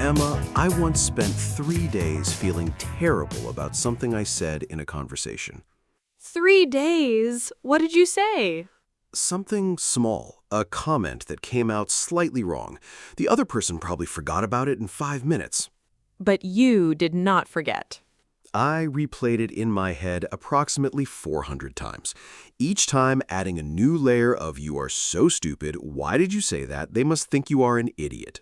Emma, I once spent 3 days feeling terrible about something I said in a conversation. 3 days? What did you say? Something small, a comment that came out slightly wrong. The other person probably forgot about it in 5 minutes. But you did not forget. I replayed it in my head approximately 400 times, each time adding a new layer of "you are so stupid, why did you say that? They must think you are an idiot."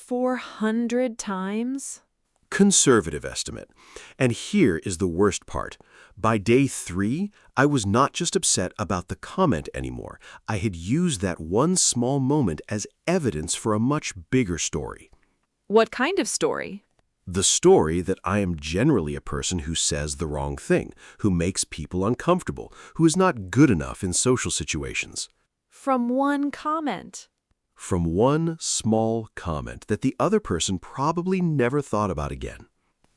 400 times? Conservative estimate. And here is the worst part. By day 3, I was not just upset about the comment anymore. I had used that one small moment as evidence for a much bigger story. What kind of story? The story that I am generally a person who says the wrong thing, who makes people uncomfortable, who is not good enough in social situations. From one comment. From one small comment that the other person probably never thought about again.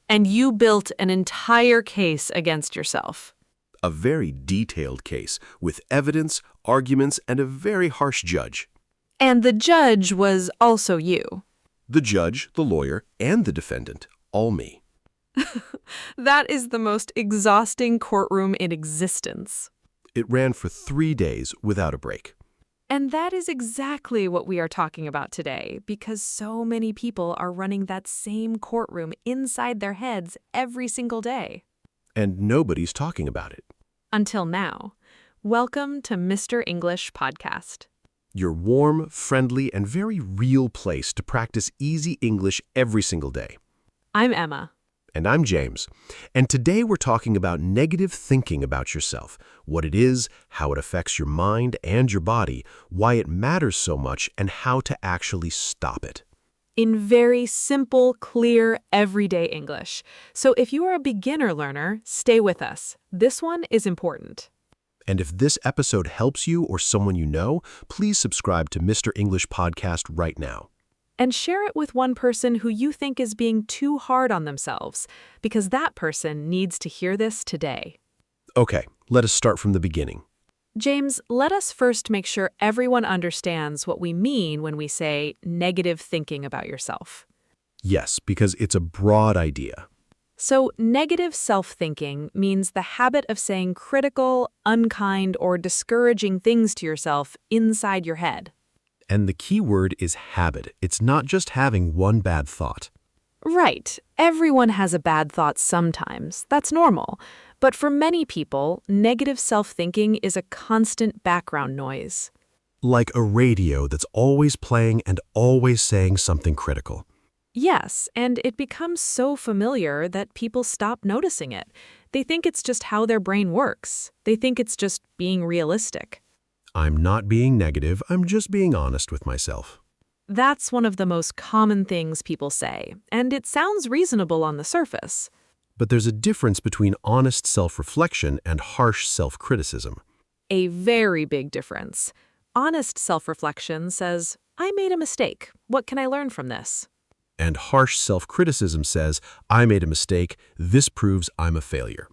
And you built an entire case against yourself. A very detailed case with evidence, arguments, and a very harsh judge. And the judge was also you. The judge, the lawyer, and the defendant, all me. That is the most exhausting courtroom in existence. It ran for 3 days without a break. And that is exactly what we are talking about today, because so many people are running that same courtroom inside their heads every single day. And nobody's talking about it. Until now. Welcome to Mr. English Podcast. Your warm, friendly, and very real place to practice easy English every single day. I'm Emma. And I'm James. And today we're talking about negative thinking about yourself, what it is, how it affects your mind and your body, why it matters so much, and how to actually stop it. In very simple, clear, everyday English. So if you are a beginner learner, stay with us. This one is important. And if this episode helps you or someone you know, please subscribe to Mr. English Podcast right now. And share it with one person who you think is being too hard on themselves, because that person needs to hear this today. Okay, let us start from the beginning. James, let us first make sure everyone understands what we mean when we say negative thinking about yourself. Yes, because it's a broad idea. So, negative self-thinking means the habit of saying critical, unkind, or discouraging things to yourself inside your head. And the key word is habit. It's not just having one bad thought. Right. Everyone has a bad thought sometimes. That's normal. But for many people, negative self-thinking is a constant background noise. Like a radio that's always playing and always saying something critical. Yes, and it becomes so familiar that people stop noticing it. They think it's just how their brain works. They think it's just being realistic. I'm not being negative, I'm just being honest with myself. That's one of the most common things people say, and it sounds reasonable on the surface. But there's a difference between honest self-reflection and harsh self-criticism. A very big difference. Honest self-reflection says, I made a mistake. What can I learn from this? And harsh self-criticism says, I made a mistake, this proves I'm a failure.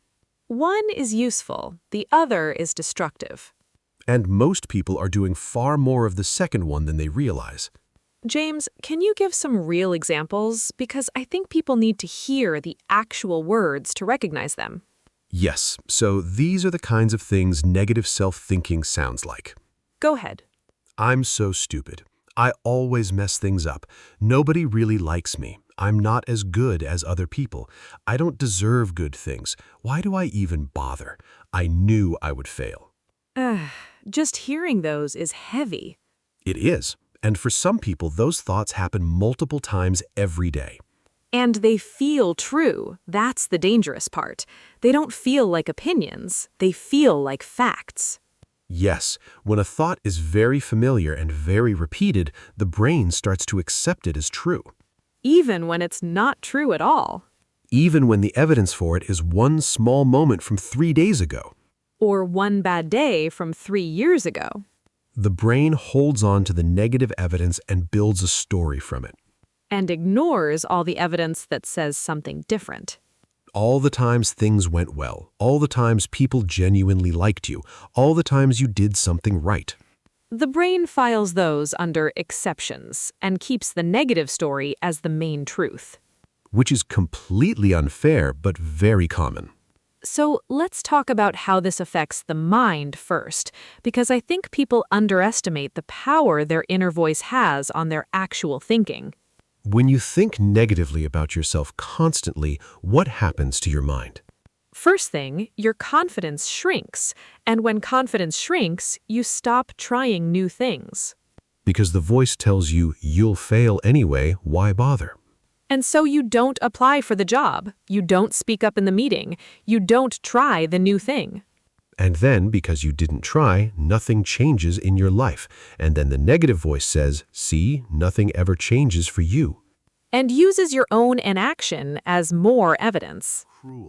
One is useful, the other is destructive. And most people are doing far more of the second one than they realize. James, can you give some real examples? Because I think people need to hear the actual words to recognize them. Yes, so these are the kinds of things negative self-thinking sounds like. Go ahead. I'm so stupid. I always mess things up. Nobody really likes me. I'm not as good as other people. I don't deserve good things. Why do I even bother? I knew I would fail. Just hearing those is heavy. It is. And for some people, those thoughts happen multiple times every day. And they feel true. That's the dangerous part. They don't feel like opinions. They feel like facts. Yes, when a thought is very familiar and very repeated, the brain starts to accept it as true. Even when it's not true at all. Even when the evidence for it is one small moment from 3 days ago. Or one bad day from 3 years ago. The brain holds on to the negative evidence and builds a story from it. And ignores all the evidence that says something different. All the times things went well, all the times people genuinely liked you, all the times you did something right. The brain files those under exceptions and keeps the negative story as the main truth. Which is completely unfair but very common. So let's talk about how this affects the mind first, because I think people underestimate the power their inner voice has on their actual thinking. When you think negatively about yourself constantly, what happens to your mind? First thing, your confidence shrinks, and when confidence shrinks, you stop trying new things. Because the voice tells you you'll fail anyway, why bother? And so you don't apply for the job, you don't speak up in the meeting, you don't try the new thing. And then, because you didn't try, nothing changes in your life. And then the negative voice says, see, nothing ever changes for you. And uses your own inaction as more evidence.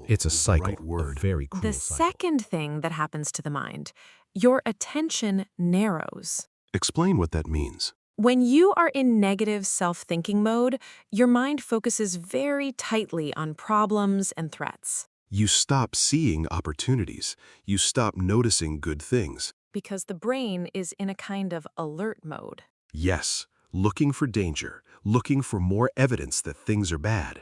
It's a cycle, a very cruel The cycle. second thing that happens to the mind, your attention narrows. Explain what that means. When you are in negative self-thinking mode, your mind focuses very tightly on problems and threats. You stop seeing opportunities. You stop noticing good things. Because the brain is in a kind of alert mode. Yes, looking for danger, looking for more evidence that things are bad.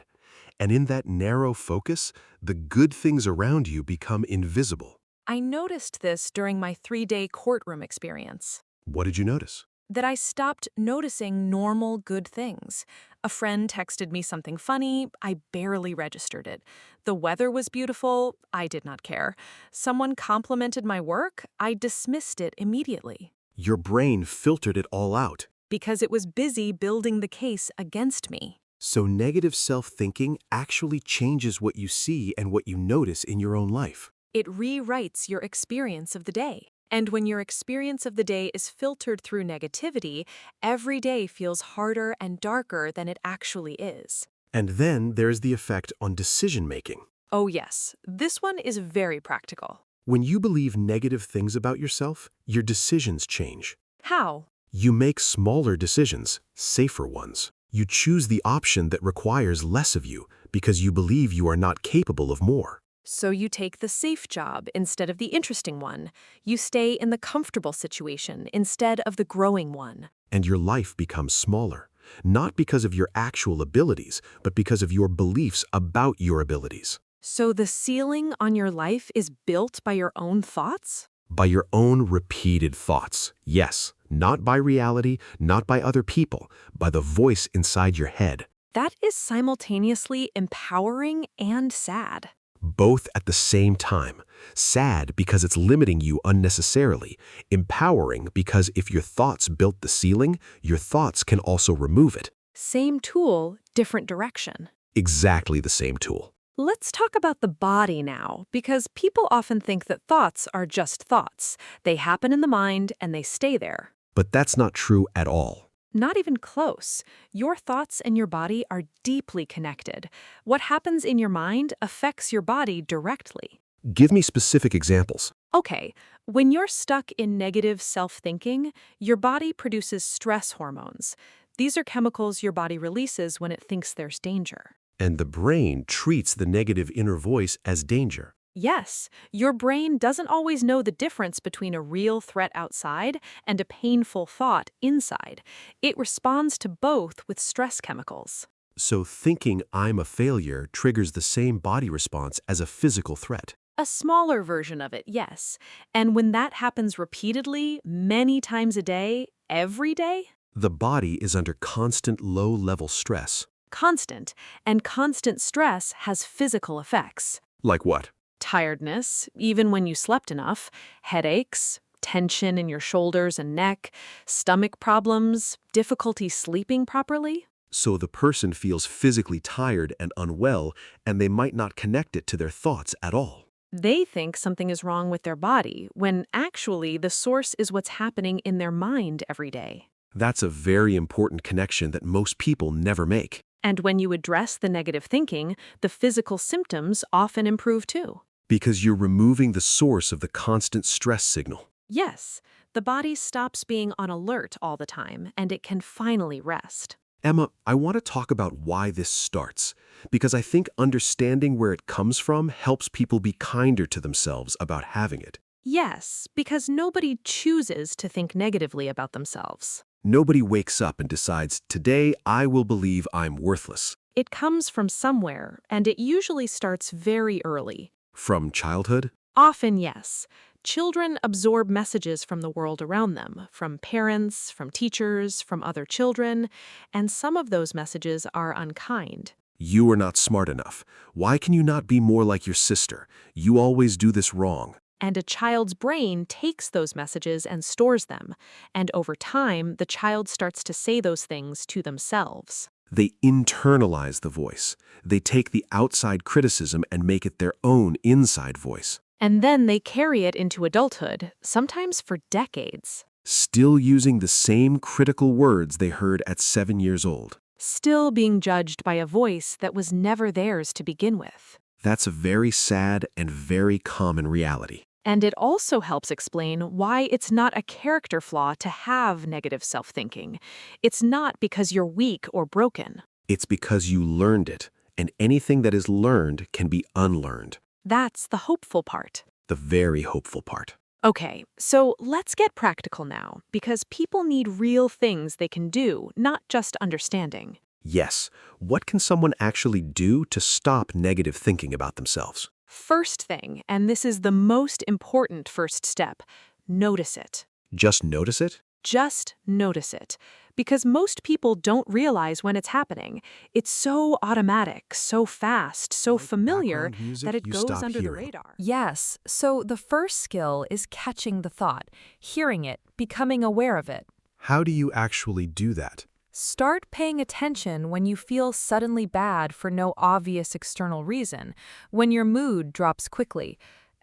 And in that narrow focus, the good things around you become invisible. I noticed this during my 3-day courtroom experience. What did you notice? That I stopped noticing normal good things. A friend texted me something funny, I barely registered it. The weather was beautiful, I did not care. Someone complimented my work, I dismissed it immediately. Your brain filtered it all out. Because it was busy building the case against me. So negative self-thinking actually changes what you see and what you notice in your own life. It rewrites your experience of the day. And when your experience of the day is filtered through negativity, every day feels harder and darker than it actually is. And then there's the effect on decision-making. Oh yes, this one is very practical. When you believe negative things about yourself, your decisions change. How? You make smaller decisions, safer ones. You choose the option that requires less of you because you believe you are not capable of more. So you take the safe job instead of the interesting one. You stay in the comfortable situation instead of the growing one. And your life becomes smaller, not because of your actual abilities, but because of your beliefs about your abilities. So the ceiling on your life is built by your own thoughts? By your own repeated thoughts. Yes, not by reality, not by other people, by the voice inside your head. That is simultaneously empowering and sad. Both at the same time. Sad because it's limiting you unnecessarily. Empowering because if your thoughts built the ceiling, your thoughts can also remove it. Same tool, different direction. Exactly the same tool. Let's talk about the body now, because people often think that thoughts are just thoughts. They happen in the mind and they stay there. But that's not true at all. Not even close. Your thoughts and your body are deeply connected. What happens in your mind affects your body directly. Give me specific examples. Okay, when you're stuck in negative self-thinking, your body produces stress hormones. These are chemicals your body releases when it thinks there's danger. And the brain treats the negative inner voice as danger. Yes, your brain doesn't always know the difference between a real threat outside and a painful thought inside. It responds to both with stress chemicals. So thinking I'm a failure triggers the same body response as a physical threat. A smaller version of it, yes. And when that happens repeatedly, many times a day, every day? The body is under constant low-level stress. Constant. And constant stress has physical effects. Like what? Tiredness, even when you slept enough, headaches, tension in your shoulders and neck, stomach problems, difficulty sleeping properly. So the person feels physically tired and unwell, and they might not connect it to their thoughts at all. They think something is wrong with their body, when actually the source is what's happening in their mind every day. That's a very important connection that most people never make. And when you address the negative thinking, the physical symptoms often improve too. Because you're removing the source of the constant stress signal. Yes, the body stops being on alert all the time, and it can finally rest. Emma, I want to talk about why this starts, because I think understanding where it comes from helps people be kinder to themselves about having it. Yes, because nobody chooses to think negatively about themselves. Nobody wakes up and decides, today I will believe I'm worthless. It comes from somewhere, and it usually starts very early. From childhood? Often, yes. Children absorb messages from the world around them, from parents, from teachers, from other children, and some of those messages are unkind. You are not smart enough. Why can you not be more like your sister? You always do this wrong. And a child's brain takes those messages and stores them, and over time, the child starts to say those things to themselves. They internalize the voice. They take the outside criticism and make it their own inside voice. And then they carry it into adulthood, sometimes for decades. Still using the same critical words they heard at 7 years old. Still being judged by a voice that was never theirs to begin with. That's a very sad and very common reality. And it also helps explain why it's not a character flaw to have negative self-thinking. It's not because you're weak or broken. It's because you learned it, and anything that is learned can be unlearned. That's the hopeful part. The very hopeful part. Okay, so let's get practical now, because people need real things they can do, not just understanding. Yes, what can someone actually do to stop negative thinking about themselves? First thing, and this is the most important first step, notice it. Just notice it? Just notice it. Because most people don't realize when it's happening. It's so automatic, so fast, so familiar that it goes under the radar. Yes, so the first skill is catching the thought, hearing it, becoming aware of it. How do you actually do that? Start paying attention when you feel suddenly bad for no obvious external reason, when your mood drops quickly.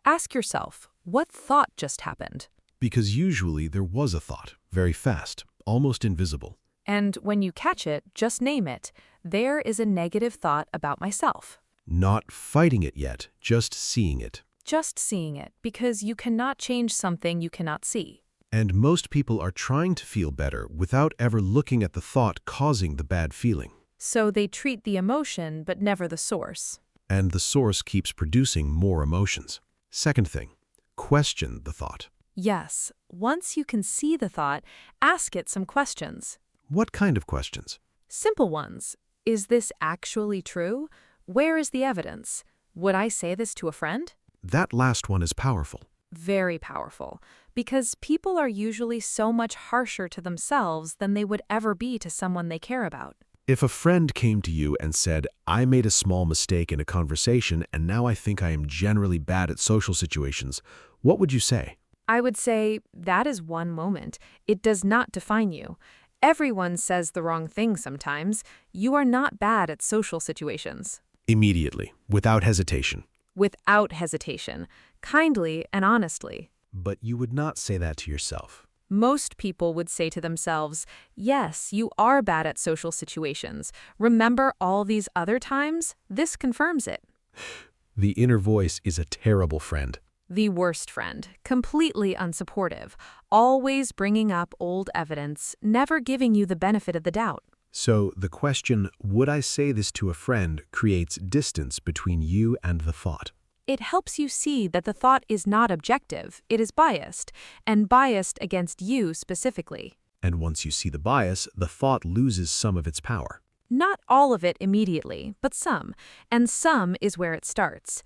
Ask yourself, what thought just happened? Because usually there was a thought, very fast, almost invisible. And when you catch it, just name it. There is a negative thought about myself. Not fighting it yet, just seeing it. Just seeing it, because you cannot change something you cannot see. And most people are trying to feel better without ever looking at the thought causing the bad feeling. So they treat the emotion, but never the source. And the source keeps producing more emotions. Second thing, question the thought. Yes, once you can see the thought, ask it some questions. What kind of questions? Simple ones. Is this actually true? Where is the evidence? Would I say this to a friend? That last one is powerful. Very powerful, because people are usually so much harsher to themselves than they would ever be to someone they care about. If a friend came to you and said, I made a small mistake in a conversation and now I think I am generally bad at social situations, what would you say? I would say, that is one moment. It does not define you. Everyone says the wrong thing sometimes. You are not bad at social situations. Immediately, without hesitation. Without hesitation, kindly and honestly. But you would not say that to yourself. Most people would say to themselves, yes, you are bad at social situations. Remember all these other times? This confirms it. The inner voice is a terrible friend. The worst friend, completely unsupportive, always bringing up old evidence, never giving you the benefit of the doubt. So the question, would I say this to a friend, creates distance between you and the thought. It helps you see that the thought is not objective, it is biased, and biased against you specifically. And once you see the bias, the thought loses some of its power. Not all of it immediately, but some, and some is where it starts.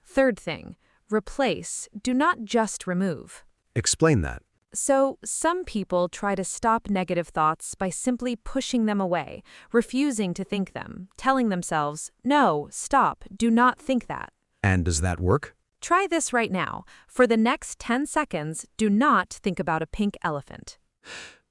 Third thing, replace, do not just remove. Explain that. So, some people try to stop negative thoughts by simply pushing them away, refusing to think them, telling themselves, no, stop, do not think that. And does that work? Try this right now. For the next 10 seconds, do not think about a pink elephant.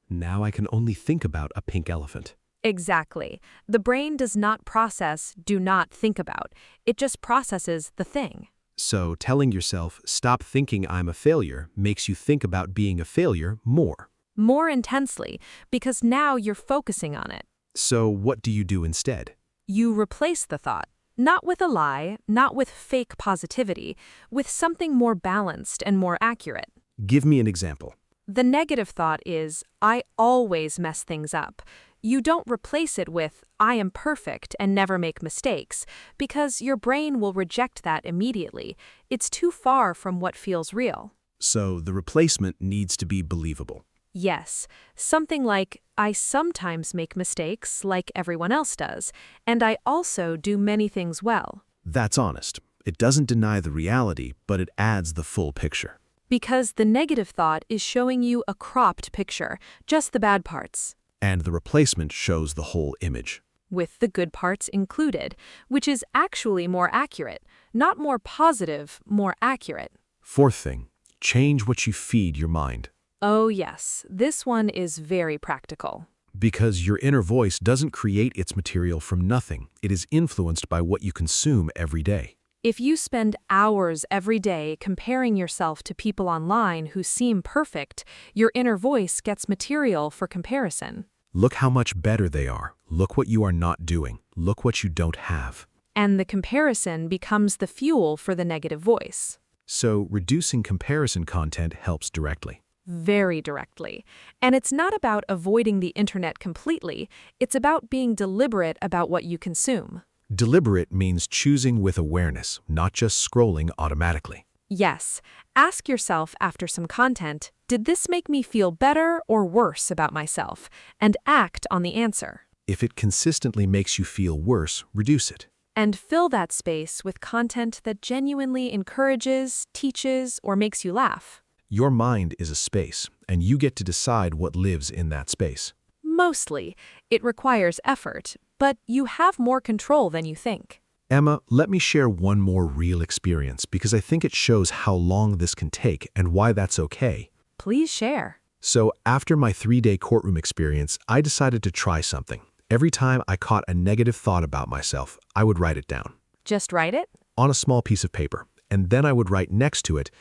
Now I can only think about a pink elephant. Exactly. The brain does not process do not think about. It just processes the thing. So telling yourself, stop thinking I'm a failure, makes you think about being a failure more. More intensely, because now you're focusing on it. So what do you do instead? You replace the thought. Not with a lie, not with fake positivity, with something more balanced and more accurate. Give me an example. The negative thought is, I always mess things up. You don't replace it with, I am perfect and never make mistakes, because your brain will reject that immediately. It's too far from what feels real. So the replacement needs to be believable. Yes, something like, I sometimes make mistakes like everyone else does, and I also do many things well. That's honest. It doesn't deny the reality, but it adds the full picture. Because the negative thought is showing you a cropped picture, just the bad parts, And the replacement shows the whole image. with the good parts included, which is actually more accurate. Not more positive, more accurate. Fourth thing, change what you feed your mind. Oh yes, this one is very practical. Because your inner voice doesn't create its material from nothing. It is influenced by what you consume every day. If you spend hours every day comparing yourself to people online who seem perfect, your inner voice gets material for comparison. Look how much better they are. Look what you are not doing. Look what you don't have. And the comparison becomes the fuel for the negative voice. So reducing comparison content helps directly. Very directly. And it's not about avoiding the internet completely, it's about being deliberate about what you consume. Deliberate means choosing with awareness, not just scrolling automatically. Yes, ask yourself after some content, did this make me feel better or worse about myself? And act on the answer. If it consistently makes you feel worse, reduce it. And fill that space with content that genuinely encourages, teaches, or makes you laugh. Your mind is a space, and you get to decide what lives in that space. Mostly, it requires effort, but you have more control than you think. Emma, let me share one more real experience because I think it shows how long this can take and why that's okay. Please share. So after my 3-day courtroom experience, I decided to try something. Every time I caught a negative thought about myself, I would write it down. Just write it? On a small piece of paper. And then I would write next to it,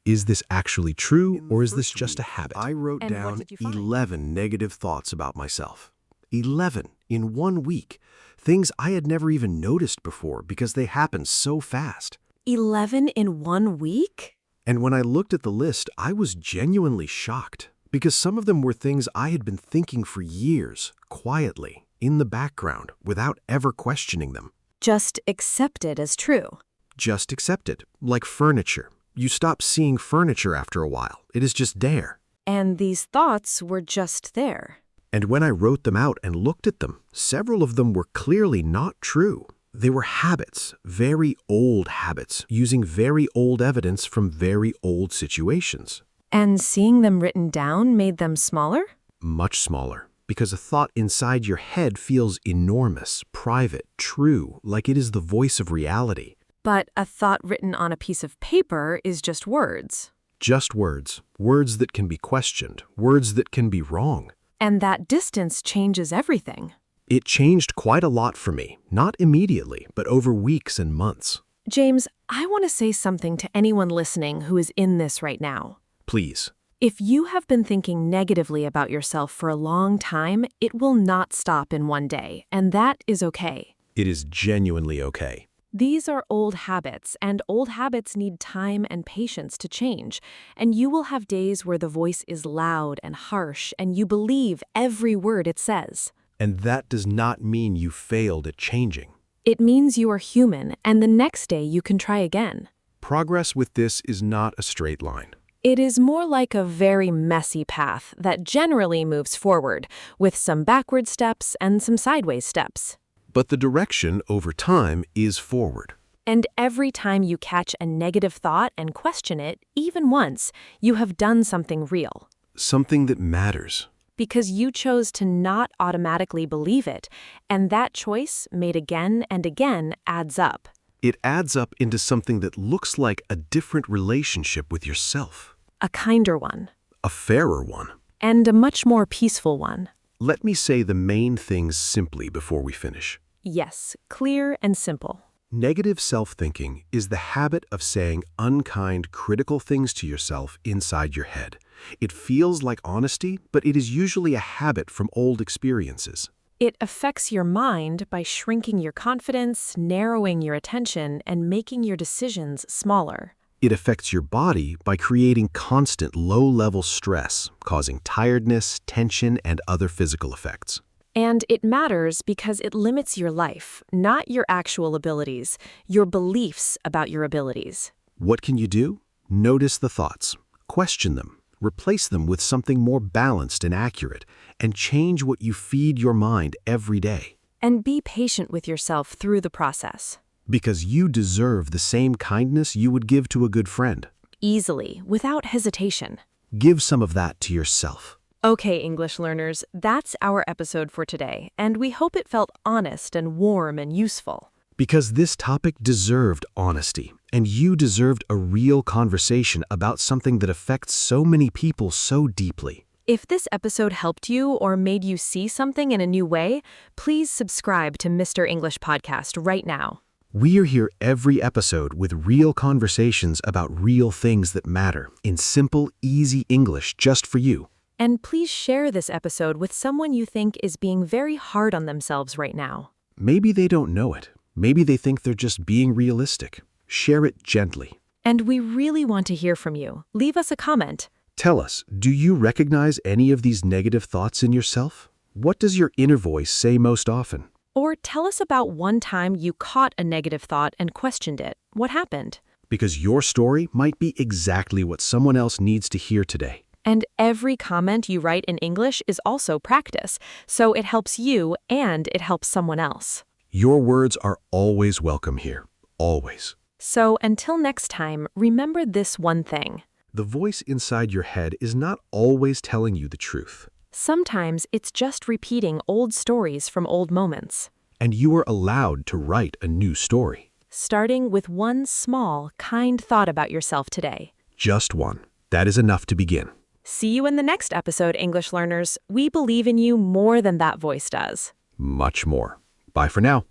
is this actually true or is this just a habit? I wrote And what down did you find? 11 negative thoughts about myself. 11 in 1 week. Things I had never even noticed before because they happened so fast. 11 in 1 week? And when I looked at the list, I was genuinely shocked because some of them were things I had been thinking for years, quietly, in the background, without ever questioning them. Just accepted as true. Just accepted, like furniture. You stop seeing furniture after a while. It is just there. And these thoughts were just there. And when I wrote them out and looked at them, several of them were clearly not true. They were habits, very old habits, using very old evidence from very old situations. And seeing them written down made them smaller? Much smaller, because a thought inside your head feels enormous, private, true, like it is the voice of reality. But a thought written on a piece of paper is just words. Just words. Words that can be questioned. Words that can be wrong. And that distance changes everything. It changed quite a lot for me, not immediately, but over weeks and months. James, I want to say something to anyone listening who is in this right now. Please. If you have been thinking negatively about yourself for a long time, it will not stop in one day, and that is okay. It is genuinely okay. These are old habits, and old habits need time and patience to change. And you will have days where the voice is loud and harsh, and you believe every word it says. And that does not mean you failed at changing. It means you are human, and the next day you can try again. Progress with this is not a straight line. It is more like a very messy path that generally moves forward, with some backward steps and some sideways steps. But the direction over time is forward. And every time you catch a negative thought and question it, even once, you have done something real. Something that matters. Because you chose to not automatically believe it, and that choice, made again and again, adds up. It adds up into something that looks like a different relationship with yourself. A kinder one. A fairer one. And a much more peaceful one. Let me say the main things simply before we finish. Yes, clear and simple. Negative self-thinking is the habit of saying unkind, critical things to yourself inside your head. It feels like honesty, but it is usually a habit from old experiences. It affects your mind by shrinking your confidence, narrowing your attention, and making your decisions smaller. It affects your body by creating constant low-level stress, causing tiredness, tension, and other physical effects. And it matters because it limits your life, not your actual abilities, your beliefs about your abilities. What can you do? Notice the thoughts. Question them, replace them with something more balanced and accurate, and change what you feed your mind every day. And be patient with yourself through the process. Because you deserve the same kindness you would give to a good friend. Easily, without hesitation. Give some of that to yourself. Okay, English learners, that's our episode for today, and we hope it felt honest and warm and useful. Because this topic deserved honesty, and you deserved a real conversation about something that affects so many people so deeply. If this episode helped you or made you see something in a new way, please subscribe to Mr. English Podcast right now. We are here every episode with real conversations about real things that matter in simple, easy English just for you. And please share this episode with someone you think is being very hard on themselves right now. Maybe they don't know it. Maybe they think they're just being realistic. Share it gently. And we really want to hear from you. Leave us a comment. Tell us, do you recognize any of these negative thoughts in yourself? What does your inner voice say most often? Or tell us about one time you caught a negative thought and questioned it. What happened? Because your story might be exactly what someone else needs to hear today. And every comment you write in English is also practice, so it helps you and it helps someone else. Your words are always welcome here. Always. So until next time, remember this one thing. The voice inside your head is not always telling you the truth. Sometimes it's just repeating old stories from old moments. And you are allowed to write a new story. Starting with one small, kind thought about yourself today. Just one. That is enough to begin. See you in the next episode, English learners. We believe in you more than that voice does. Much more. Bye for now.